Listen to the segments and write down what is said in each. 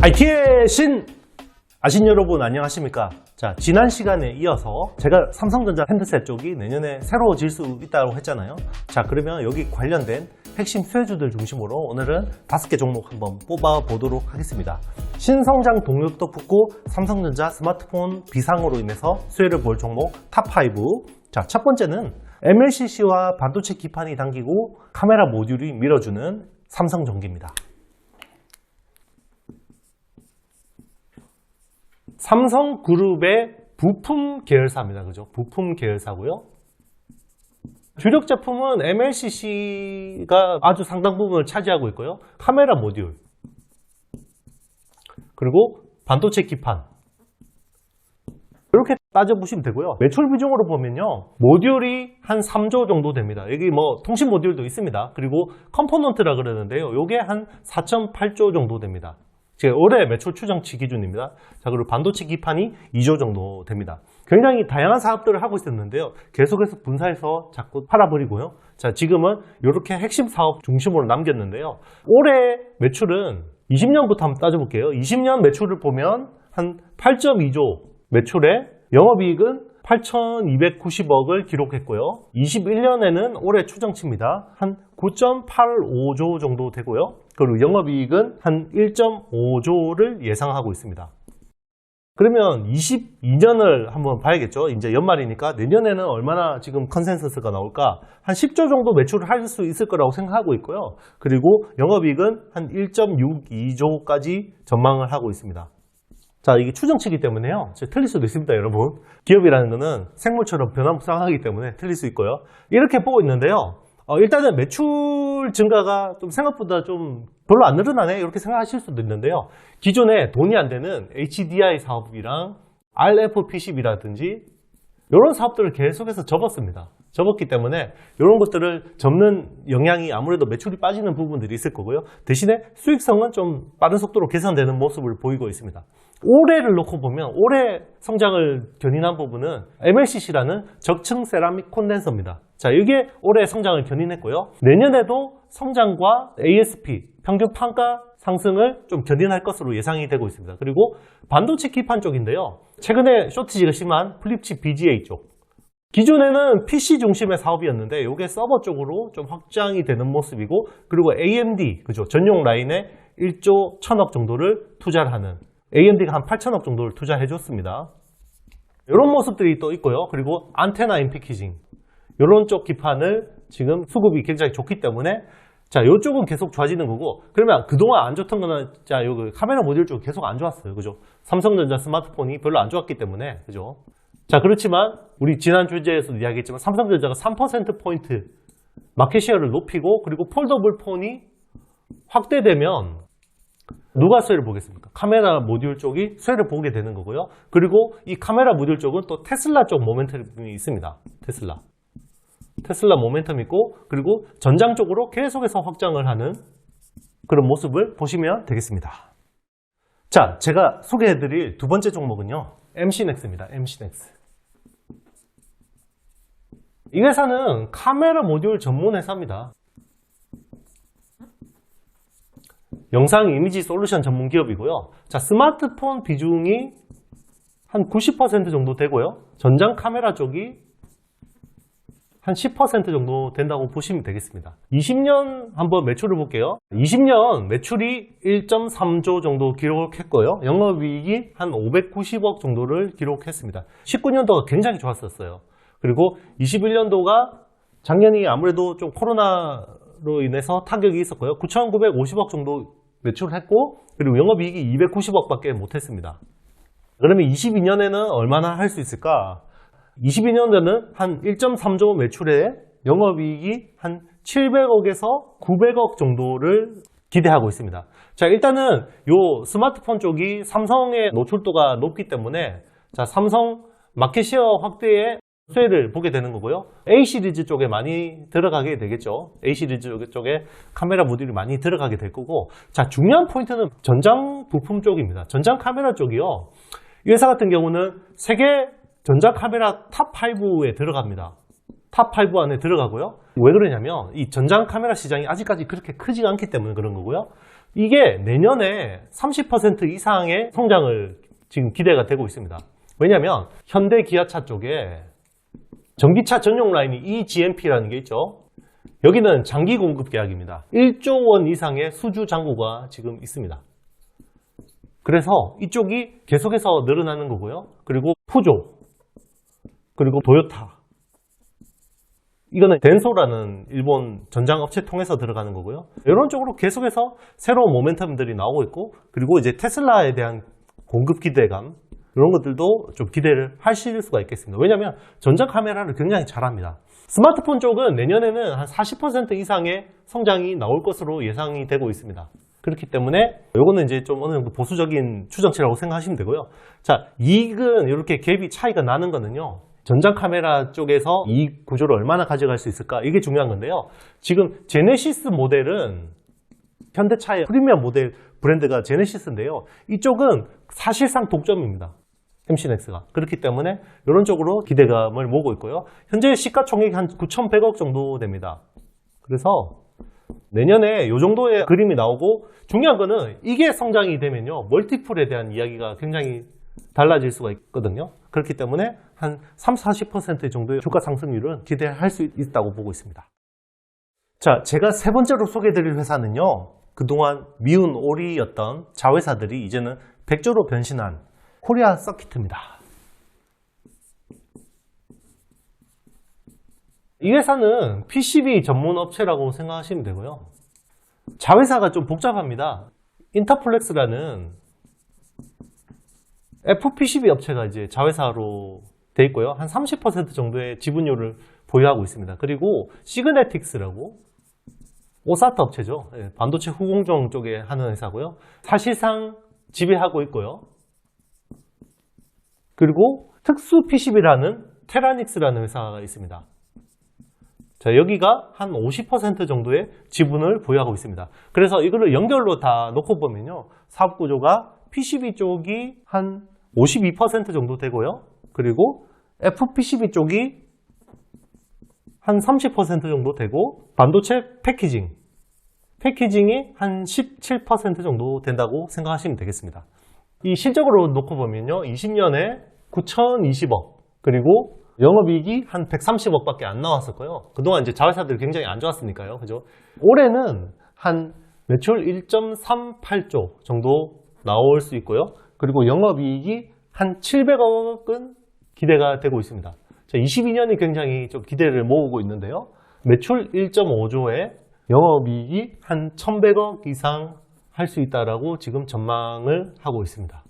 IT의 신! 아신 여러분 안녕하십니까? 자, 지난 시간에 이어서 제가 삼성전자 핸드셋 쪽이 내년에 새로워질 수 있다고 했잖아요. 자, 그러면 여기 관련된 핵심 수혜주들 중심으로 오늘은 5개 종목 한번 뽑아보도록 하겠습니다. 신성장 동력도 붙고 삼성전자 스마트폰 비상으로 인해서 수혜를 볼 종목 탑5. 자, 첫 번째는 MLCC와 반도체 기판이 당기고 카메라 모듈이 밀어주는 삼성전기입니다. 삼성그룹의 부품 계열사입니다. 그죠? 부품 계열사고요. 주력 제품은 MLCC가 아주 상당 부분을 차지하고 있고요. 카메라 모듈, 그리고 반도체 기판, 이렇게 따져보시면 되고요. 매출 비중으로 보면요, 모듈이 한 3조 정도 됩니다. 여기 뭐 통신 모듈도 있습니다. 그리고 컴포넌트라 그러는데요, 요게 한 4.8조 정도 됩니다. 올해 매출 추정치 기준입니다. 자, 그리고 반도체 기판이 2조 정도 됩니다. 굉장히 다양한 사업들을 하고 있었는데요, 계속해서 분사해서 자꾸 팔아버리고요. 자, 지금은 이렇게 핵심 사업 중심으로 남겼는데요, 올해 매출은 20년부터 한번 따져볼게요. 20년 매출을 보면 한 8.2조 매출에 영업이익은 8,290억을 기록했고요. 21년에는 올해 추정치입니다. 한 9.85조 정도 되고요. 그리고 영업이익은 한 1.5조를 예상하고 있습니다. 그러면 22년을 한번 봐야겠죠. 이제 연말이니까 내년에는 얼마나 지금 컨센서스가 나올까? 한 10조 정도 매출을 할 수 있을 거라고 생각하고 있고요. 그리고 영업이익은 한 1.62조까지 전망을 하고 있습니다. 자, 이게 추정치이기 때문에요, 틀릴 수도 있습니다, 여러분. 기업이라는 거는 생물처럼 변화무쌍하기 때문에 틀릴 수 있고요. 이렇게 보고 있는데요, 일단은 매출 증가가 좀 생각보다 좀 별로 안 늘어나네, 이렇게 생각하실 수도 있는데요, 기존에 돈이 안 되는 HDI 사업이랑 RFPCB라든지 이런 사업들을 계속해서 접었습니다. 접었기 때문에 이런 것들을 접는 영향이 아무래도 매출이 빠지는 부분들이 있을 거고요. 대신에 수익성은 좀 빠른 속도로 개선되는 모습을 보이고 있습니다. 올해를 놓고 보면 올해 성장을 견인한 부분은 MLCC라는 적층 세라믹 콘덴서입니다. 자, 이게 올해 성장을 견인했고요. 내년에도 성장과 ASP, 평균 판가 상승을 좀 견인할 것으로 예상이 되고 있습니다. 그리고 반도체 기판 쪽인데요, 최근에 쇼티지가 심한 플립칩 BGA 쪽, 기존에는 PC 중심의 사업이었는데 이게 서버 쪽으로 좀 확장이 되는 모습이고, 그리고 AMD, 그죠, 전용 라인에 1조 1000억 정도를 투자를 하는, AMD가 한 8천억 정도를 투자해 줬습니다. 이런 모습들이 또 있고요. 그리고 안테나 인패키징, 이런 쪽 기판을 지금 수급이 굉장히 좋기 때문에, 자, 이쪽은 계속 좋아지는 거고, 그러면 그동안 안 좋던 거는, 자, 여기 카메라 모듈 쪽 계속 안 좋았어요. 그죠? 삼성전자 스마트폰이 별로 안 좋았기 때문에, 그죠? 자, 그렇지만 우리 지난 주제에서도 이야기했지만 삼성전자가 3%포인트 마켓시어를 높이고, 그리고 폴더블 폰이 확대되면 누가 수혜를 보겠습니까? 카메라 모듈 쪽이 수혜를 보게 되는 거고요. 그리고 이 카메라 모듈 쪽은 또 테슬라 쪽 모멘텀이 있습니다. 테슬라 모멘텀 있고, 그리고 전장 쪽으로 계속해서 확장을 하는 그런 모습을 보시면 되겠습니다. 자, 제가 소개해드릴 두 번째 종목은요, MC넥스입니다. MC넥스. 이 회사는 카메라 모듈 전문 회사입니다. 영상 이미지 솔루션 전문 기업이고요. 자, 스마트폰 비중이 한 90% 정도 되고요. 전장 카메라 쪽이 한 10% 정도 된다고 보시면 되겠습니다. 20년 한번 매출을 볼게요. 20년 매출이 1.3조 정도 기록했고요. 영업이익이 한 590억 정도를 기록했습니다. 19년도가 굉장히 좋았었어요. 그리고 21년도가 작년이 아무래도 좀 코로나로 인해서 타격이 있었고요. 9,950억 정도 매출을 했고, 그리고 영업이익이 290억밖에 못했습니다. 그러면 22년에는 얼마나 할 수 있을까? 22년도는 한 1.3조 매출에 영업이익이 한 700억에서 900억 정도를 기대하고 있습니다. 자, 일단은 요 스마트폰 쪽이 삼성의 노출도가 높기 때문에, 자, 삼성 마켓시어 확대에 수혜를 보게 되는 거고요. A 시리즈 쪽에 많이 들어가게 되겠죠. A 시리즈 쪽에 카메라 모듈이 많이 들어가게 될 거고, 자, 중요한 포인트는 전장 부품 쪽입니다. 전장 카메라 쪽이요, 이 회사 같은 경우는 세계 전장 카메라 탑5에 들어갑니다. 탑5 안에 들어가고요. 왜 그러냐면 이 전장 카메라 시장이 아직까지 그렇게 크지가 않기 때문에 그런 거고요. 이게 내년에 30% 이상의 성장을 지금 기대가 되고 있습니다. 왜냐하면 현대 기아차 쪽에 전기차 전용 라인이 eGMP라는 게 있죠. 여기는 장기 공급 계약입니다. 1조 원 이상의 수주 잔고가 지금 있습니다. 그래서 이쪽이 계속해서 늘어나는 거고요. 그리고 푸조, 그리고 도요타, 이거는 덴소라는 일본 전장업체 통해서 들어가는 거고요. 이런 쪽으로 계속해서 새로운 모멘텀들이 나오고 있고, 그리고 이제 테슬라에 대한 공급 기대감, 이런 것들도 좀 기대를 하실 수가 있겠습니다. 왜냐하면 전장 카메라를 굉장히 잘합니다. 스마트폰 쪽은 내년에는 한 40% 이상의 성장이 나올 것으로 예상이 되고 있습니다. 그렇기 때문에 이거는 이제 좀 어느 정도 보수적인 추정치라고 생각하시면 되고요. 자, 이익은 이렇게 갭이 차이가 나는 거는요, 전장 카메라 쪽에서 이익 구조를 얼마나 가져갈 수 있을까, 이게 중요한 건데요. 지금 제네시스 모델은 현대차의 프리미엄 모델 브랜드가 제네시스인데요. 이쪽은 사실상 독점입니다. MC넥스가. 그렇기 때문에 이런 쪽으로 기대감을 모으고 있고요. 현재 시가총액이 한 9,100억 정도 됩니다. 그래서 내년에 이 정도의 그림이 나오고, 중요한 거는 이게 성장이 되면요, 멀티플에 대한 이야기가 굉장히 달라질 수가 있거든요. 그렇기 때문에 한 30-40% 정도의 주가 상승률은 기대할 수 있다고 보고 있습니다. 자, 제가 세 번째로 소개해드릴 회사는요, 그동안 미운 오리였던 자회사들이 이제는 백조로 변신한 코리아 서킷입니다. 이 회사는 PCB 전문 업체라고 생각하시면 되고요. 자회사가 좀 복잡합니다. 인터플렉스라는 FPCB 업체가 이제 자회사로 돼 있고요. 한 30% 정도의 지분율을 보유하고 있습니다. 그리고 시그네틱스라고 오사타 업체죠. 반도체 후공정 쪽에 하는 회사고요. 사실상 지배하고 있고요. 그리고 특수 PCB라는 테라닉스라는 회사가 있습니다. 자, 여기가 한 50% 정도의 지분을 보유하고 있습니다. 그래서 이거를 연결로 다 놓고 보면요, 사업 구조가 PCB 쪽이 한 52% 정도 되고요. 그리고 FPCB 쪽이 한 30% 정도 되고, 반도체 패키징이 한 17% 정도 된다고 생각하시면 되겠습니다. 이 실적으로 놓고 보면요, 20년에 9,020억, 그리고 영업이익이 한 130억밖에 안 나왔었고요. 그동안 이제 자회사들이 굉장히 안 좋았으니까요. 그죠? 올해는 한 매출 1.38조 정도 나올 수 있고요. 그리고 영업이익이 한 700억은 기대가 되고 있습니다. 자, 22년이 굉장히 좀 기대를 모으고 있는데요. 매출 1.5조에 영업이익이 한 1,100억 이상 할 수 있다라고 지금 전망을 하고 있습니다.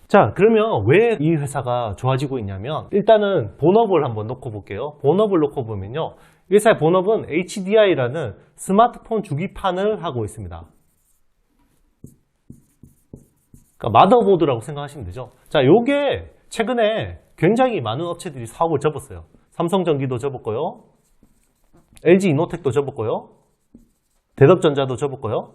자, 그러면 왜 이 회사가 좋아지고 있냐면, 일단은 본업을 한번 놓고 볼게요. 본업을 놓고 보면요, 이 회사의 본업은 HDI라는 스마트폰 주기판을 하고 있습니다. 그러니까 마더보드라고 생각하시면 되죠. 자, 요게 최근에 굉장히 많은 업체들이 사업을 접었어요. 삼성전기도 접었고요, LG이노텍도 접었고요, 대덕전자도 접었고요,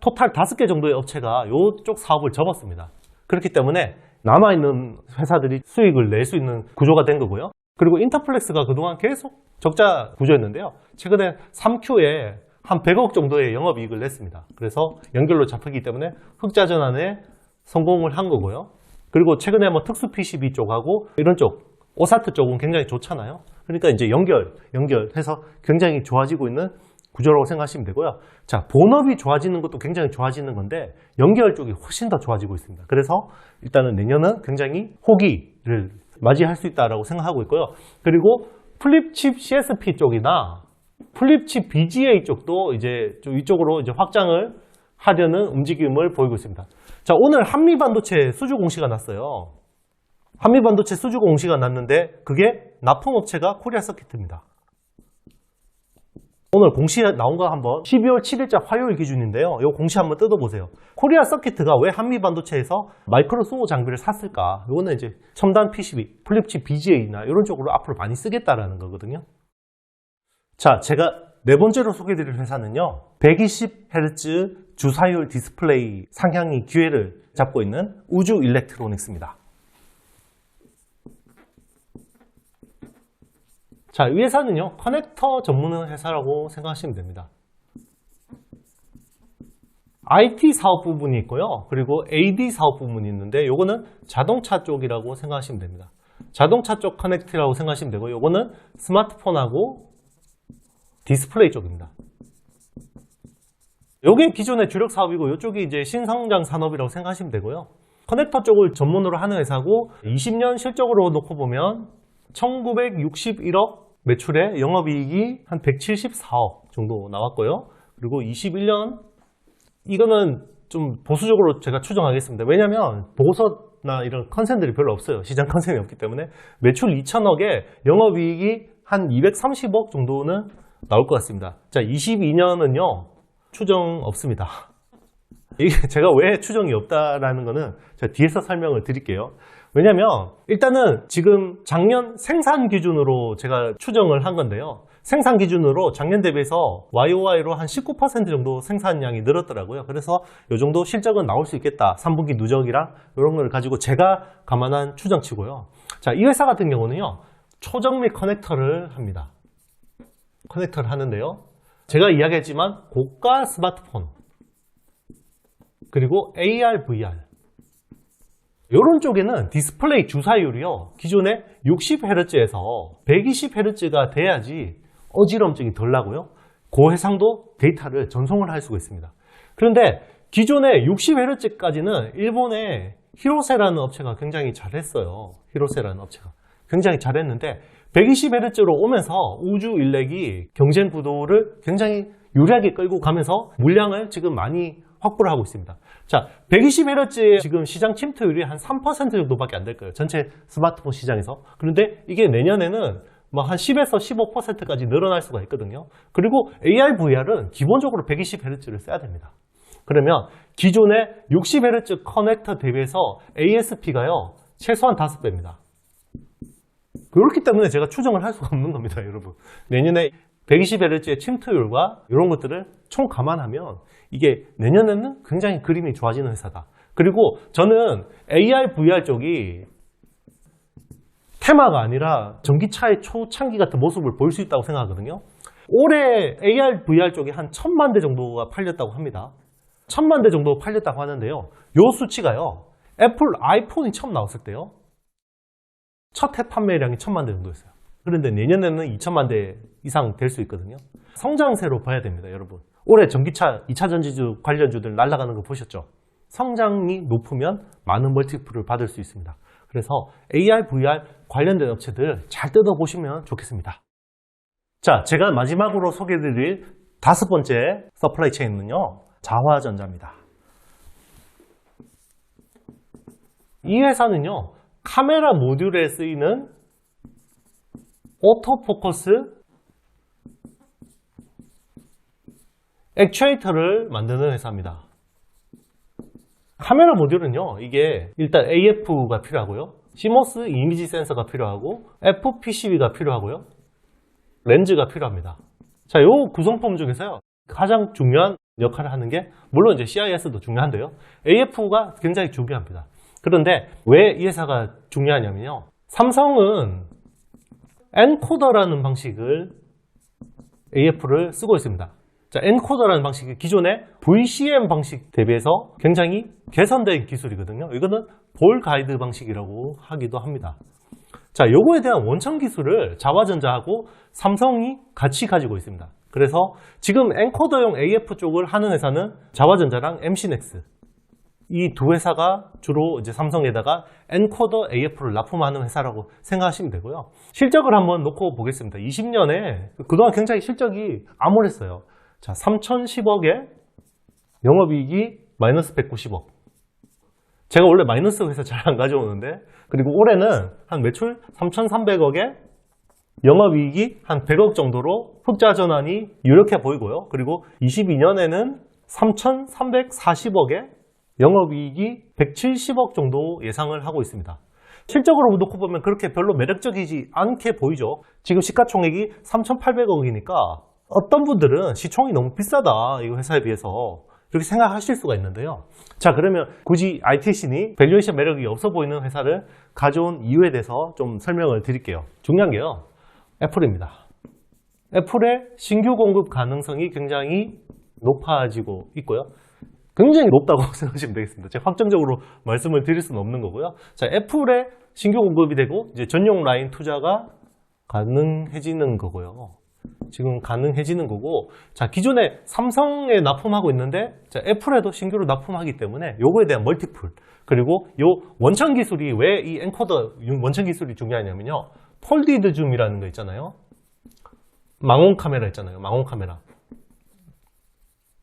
토탈 5개 정도의 업체가 이쪽 사업을 접었습니다. 그렇기 때문에 남아있는 회사들이 수익을 낼 수 있는 구조가 된 거고요. 그리고 인터플렉스가 그동안 계속 적자 구조였는데요, 최근에 3Q에 한 100억 정도의 영업이익을 냈습니다. 그래서 연결로 잡히기 때문에 흑자 전환에 성공을 한 거고요. 그리고 최근에 뭐 특수 PCB 쪽하고 이런 쪽, 오사트 쪽은 굉장히 좋잖아요. 그러니까 이제 연결해서 굉장히 좋아지고 있는 구조라고 생각하시면 되고요. 자, 본업이 좋아지는 것도 굉장히 좋아지는 건데, 연결 쪽이 훨씬 더 좋아지고 있습니다. 그래서 일단은 내년은 굉장히 호기를 맞이할 수 있다고 생각하고 있고요. 그리고 플립칩 CSP 쪽이나 플립칩 BGA 쪽도 이제 좀 이쪽으로 이제 확장을 하려는 움직임을 보이고 있습니다. 자, 오늘 한미반도체 수주 공시가 났어요. 한미반도체 수주 공시가 났는데, 그게 납품업체가 코리아 서킷입니다. 오늘 공시 나온 거 한번 12월 7일자 화요일 기준인데요. 이 공시 한번 뜯어보세요. 코리아 서킷가 왜 한미반도체에서 마이크로 수호 장비를 샀을까? 이거는 이제 첨단 PCB, 플립칩 BGA나 이런 쪽으로 앞으로 많이 쓰겠다라는 거거든요. 자, 제가 네 번째로 소개해드릴 회사는요, 120Hz 주사율 디스플레이 상향이 기회를 잡고 있는 우주 일렉트로닉스입니다. 자, 이 회사는요, 커넥터 전문 회사라고 생각하시면 됩니다. IT 사업 부분이 있고요. 그리고 AD 사업 부분이 있는데 요거는 자동차 쪽이라고 생각하시면 됩니다. 자동차 쪽 커넥트라고 생각하시면 되고 요거는 스마트폰하고 디스플레이 쪽입니다. 요게 기존의 주력 사업이고 요쪽이 이제 신성장 산업이라고 생각하시면 되고요. 커넥터 쪽을 전문으로 하는 회사고 20년 실적으로 놓고 보면 1961억 매출에 영업이익이 한 174억 정도 나왔고요. 그리고 21년 이거는 좀 보수적으로 제가 추정하겠습니다. 왜냐하면 보고서나 이런 컨센들이 별로 없어요. 시장 컨센이 없기 때문에 매출 2천억에 영업이익이 한 230억 정도는 나올 것 같습니다. 자, 22년은요 추정 없습니다. 이게 제가 왜 추정이 없다라는 거는 제가 뒤에서 설명을 드릴게요. 왜냐면 일단은 지금 작년 생산 기준으로 제가 추정을 한 건데요. 생산 기준으로 작년 대비해서 YOY로 한 19% 정도 생산량이 늘었더라고요. 그래서 이 정도 실적은 나올 수 있겠다. 3분기 누적이랑 이런 걸 가지고 제가 감안한 추정치고요. 자, 이 회사 같은 경우는요. 초정밀 커넥터를 합니다. 커넥터를 하는데요. 제가 이야기했지만 고가 스마트폰 그리고 AR, VR 이런 쪽에는 디스플레이 주사율이요. 기존에 60Hz에서 120Hz가 돼야지 어지럼증이 덜 나고요. 고해상도 데이터를 전송을 할 수가 있습니다. 그런데 기존에 60Hz까지는 일본의 히로세라는 업체가 굉장히 잘했어요. 히로세라는 업체가 굉장히 잘했는데 120Hz로 오면서 우주 인력이 경쟁 구도를 굉장히 유리하게 끌고 가면서 물량을 지금 많이 확보를 하고 있습니다. 자, 120Hz의 지금 시장 침투율이 한 3% 정도밖에 안 될 거예요. 전체 스마트폰 시장에서. 그런데 이게 내년에는 뭐 한 10에서 15%까지 늘어날 수가 있거든요. 그리고 AR, VR은 기본적으로 120Hz를 써야 됩니다. 그러면 기존의 60Hz 커넥터 대비해서 ASP가요, 최소한 5배입니다. 그렇기 때문에 제가 추정을 할 수가 없는 겁니다, 여러분. 내년에 120Hz의 침투율과 이런 것들을 총 감안하면 이게 내년에는 굉장히 그림이 좋아지는 회사다. 그리고 저는 AR, VR 쪽이 테마가 아니라 전기차의 초창기 같은 모습을 보일 수 있다고 생각하거든요. 올해 AR, VR 쪽이 한 1000만 대 정도가 팔렸다고 합니다. 1000만 대 정도 팔렸다고 하는데요. 요 수치가요. 애플 아이폰이 처음 나왔을 때요. 첫 해 판매량이 1000만 대 정도였어요. 그런데 내년에는 2000만 대 이상 될 수 있거든요. 성장세로 봐야 됩니다, 여러분. 올해 전기차 2차 전지주 관련주들 날아가는 거 보셨죠? 성장이 높으면 많은 멀티플을 받을 수 있습니다. 그래서 AR, VR 관련된 업체들 잘 뜯어보시면 좋겠습니다. 자, 제가 마지막으로 소개해드릴 5번째 서플라이 체인은요, 자화전자입니다. 이 회사는요, 카메라 모듈에 쓰이는 오토포커스 액추에이터를 만드는 회사입니다. 카메라 모듈은요, 이게 일단 AF가 필요하고요, CMOS 이미지 센서가 필요하고, FPCB가 필요하고요, 렌즈가 필요합니다. 자, 요 구성품 중에서요, 가장 중요한 역할을 하는 게, 물론 이제 CIS도 중요한데요, AF가 굉장히 중요합니다. 그런데 왜 이 회사가 중요하냐면요, 삼성은 엔코더라는 방식을 AF를 쓰고 있습니다. 자, 엔코더라는 방식이 기존의 VCM 방식 대비해서 굉장히 개선된 기술이거든요. 이거는 볼 가이드 방식이라고 하기도 합니다. 자, 요거에 대한 원천 기술을 자화전자하고 삼성이 같이 가지고 있습니다. 그래서 지금 엔코더용 AF 쪽을 하는 회사는 자화전자랑 MC넥스, 이 두 회사가 주로 이제 삼성에다가 엔코더 AF를 납품하는 회사라고 생각하시면 되고요. 실적을 한번 놓고 보겠습니다. 20년에 그동안 굉장히 실적이 암울했어요. 자, 3010억에 영업이익이 마이너스 190억. 제가 원래 마이너스 회사 잘 안 가져오는데, 그리고 올해는 한 매출 3,300억에 영업이익이 한 100억 정도로 흑자 전환이 유력해 보이고요. 그리고 22년에는 3,340억에 영업이익이 170억 정도 예상을 하고 있습니다. 실적으로 놓고 보면 그렇게 별로 매력적이지 않게 보이죠. 지금 시가총액이 3,800억이니까 어떤 분들은 시총이 너무 비싸다, 이 회사에 비해서, 이렇게 생각하실 수가 있는데요. 자, 그러면 굳이 IT신이 밸류에이션 매력이 없어 보이는 회사를 가져온 이유에 대해서 좀 설명을 드릴게요. 중요한 게요, 애플입니다. 애플의 신규 공급 가능성이 굉장히 높아지고 있고요. 굉장히 높다고 생각하시면 되겠습니다. 제가 확정적으로 말씀을 드릴 수는 없는 거고요. 자, 애플에 신규 공급이 되고 이제 전용 라인 투자가 가능해지는 거고요. 지금 가능해지는 거고, 자, 기존에 삼성에 납품하고 있는데, 자, 애플에도 신규로 납품하기 때문에 요거에 대한 멀티플, 그리고 요 원천 기술이 왜 이 엔코더 원천 기술이 중요하냐면요. 폴디드 줌이라는 거 있잖아요. 망원 카메라 있잖아요. 망원 카메라.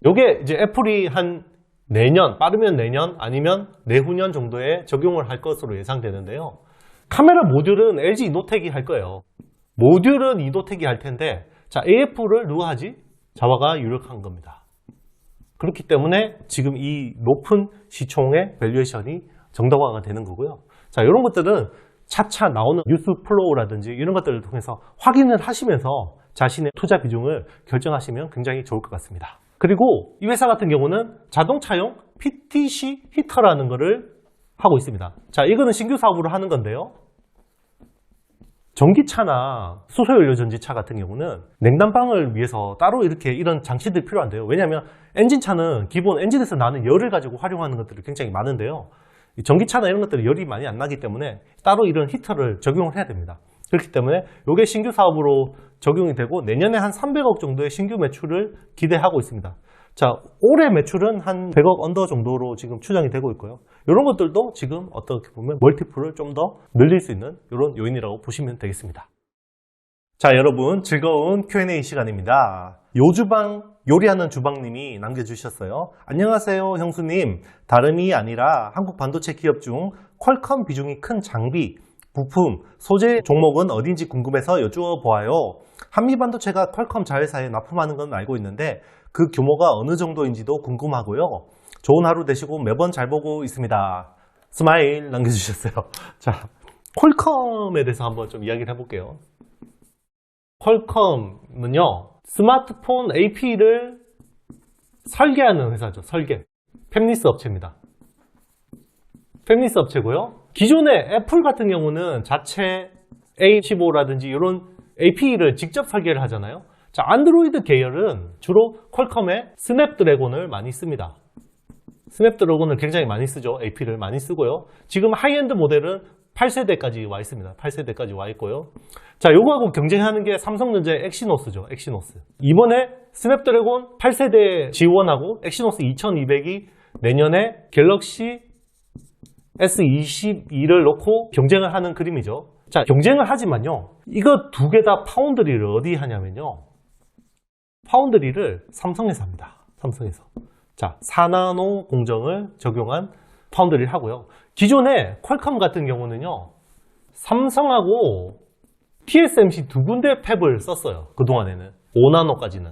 요게 이제 애플이 한 내년, 빠르면 내년 아니면 내후년 정도에 적용을 할 것으로 예상되는데요. 카메라 모듈은 LG 이노텍이 할 거예요. 모듈은 이노텍이 할 텐데, 자, AF를 누가 하지? 자화가 유력한 겁니다. 그렇기 때문에 지금 이 높은 시총의 밸류에이션이 정당화가 되는 거고요. 자, 이런 것들은 차차 나오는 뉴스 플로우라든지 이런 것들을 통해서 확인을 하시면서 자신의 투자 비중을 결정하시면 굉장히 좋을 것 같습니다. 그리고 이 회사 같은 경우는 자동차용 PTC 히터라는 거를 하고 있습니다. 자, 이거는 신규 사업으로 하는 건데요. 전기차나 수소연료 전지차 같은 경우는 냉난방을 위해서 따로 이렇게 이런 장치들이 필요한데요. 왜냐하면 엔진차는 기본 엔진에서 나는 열을 가지고 활용하는 것들이 굉장히 많은데요. 전기차나 이런 것들은 열이 많이 안 나기 때문에 따로 이런 히터를 적용을 해야 됩니다. 그렇기 때문에 이게 신규 사업으로 적용이 되고 내년에 한 300억 정도의 신규 매출을 기대하고 있습니다. 자, 올해 매출은 한 100억 언더 정도로 지금 추정이 되고 있고요. 이런 것들도 지금 어떻게 보면 멀티플을 좀 더 늘릴 수 있는 이런 요인이라고 보시면 되겠습니다. 자, 여러분 즐거운 Q&A 시간입니다. 요주방 요리하는 주방님이 남겨주셨어요. 안녕하세요 형수님. 다름이 아니라 한국 반도체 기업 중 퀄컴 비중이 큰 장비, 부품, 소재 종목은 어딘지 궁금해서 여쭈어보아요. 한미반도체가 퀄컴 자회사에 납품하는 건 알고 있는데 그 규모가 어느 정도인지도 궁금하고요. 좋은 하루 되시고 매번 잘 보고 있습니다. 스마일 남겨주셨어요. 자, 퀄컴에 대해서 한번 좀 이야기를 해볼게요. 퀄컴은요, 스마트폰 AP를 설계하는 회사죠. 설계. 팹리스 업체입니다. 팹리스 업체고요. 기존의 애플 같은 경우는 자체 A15라든지 이런 AP를 직접 설계를 하잖아요. 자, 안드로이드 계열은 주로 퀄컴의 스냅드래곤을 많이 씁니다. 스냅드래곤을 굉장히 많이 쓰죠. AP를 많이 쓰고요. 지금 하이엔드 모델은 8세대까지 와 있습니다. 8세대까지 와 있고요. 자, 요거하고 경쟁하는 게 삼성전자의 엑시노스죠. 엑시노스. 이번에 스냅드래곤 8세대 지원하고 엑시노스 2200이 내년에 갤럭시 S22를 놓고 경쟁을 하는 그림이죠. 자, 경쟁을 하지만요. 이거 두 개 다 파운드리를 어디 하냐면요. 파운드리를 삼성에서 합니다. 삼성에서. 자, 4나노 공정을 적용한 파운드리를 하고요. 기존에 퀄컴 같은 경우는요. 삼성하고 TSMC 두 군데 팹을 썼어요. 그동안에는. 5나노까지는.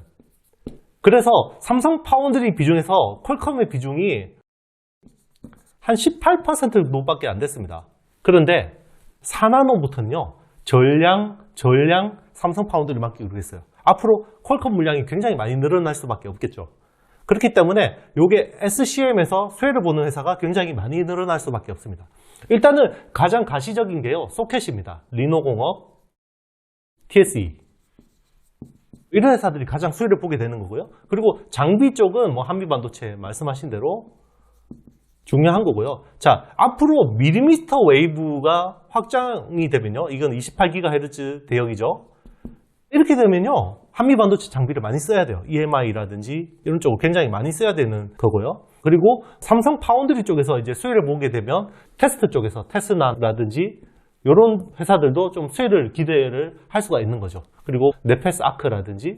그래서 삼성 파운드리 비중에서 퀄컴의 비중이 한 18% 정도밖에 안 됐습니다. 그런데 4나노부터는요. 전량 삼성 파운드리 맡기로 했어요. 앞으로 퀄컴 물량이 굉장히 많이 늘어날 수밖에 없겠죠. 그렇기 때문에 이게 SCM에서 수혜를 보는 회사가 굉장히 많이 늘어날 수밖에 없습니다. 일단은 가장 가시적인 게요. 소켓입니다. 리노공업, TSE. 이런 회사들이 가장 수혜를 보게 되는 거고요. 그리고 장비 쪽은 뭐 한미반도체 말씀하신 대로 중요한 거고요. 자, 앞으로 밀리미터 웨이브가 확장이 되면요. 이건 28GHz 대역이죠. 이렇게 되면요. 한미반도체 장비를 많이 써야 돼요. EMI라든지 이런 쪽을 굉장히 많이 써야 되는 거고요. 그리고 삼성 파운드리 쪽에서 이제 수혜를 보게 되면 테스트 쪽에서 테스나라든지 이런 회사들도 좀 수혜를 기대를 할 수가 있는 거죠. 그리고 네페스 아크라든지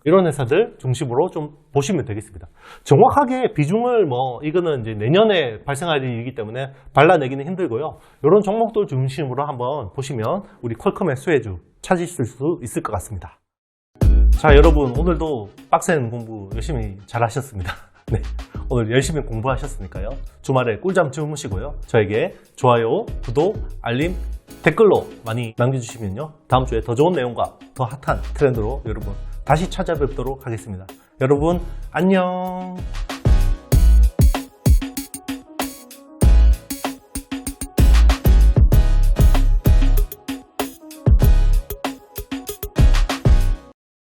이런 회사들 중심으로 좀 보시면 되겠습니다. 정확하게 비중을 이거는 이제 내년에 발생할 일이기 때문에 발라내기는 힘들고요. 이런 종목들 중심으로 한번 보시면 우리 퀄컴의 수혜주 찾으실 수 있을 것 같습니다. 자, 여러분 오늘도 빡센 공부 열심히 잘 하셨습니다. 네, 오늘 열심히 공부하셨으니까요. 주말에 꿀잠 주무시고요. 저에게 좋아요, 구독, 알림, 댓글로 많이 남겨주시면요. 다음 주에 더 좋은 내용과 더 핫한 트렌드로 여러분 다시 찾아뵙도록 하겠습니다. 여러분 안녕.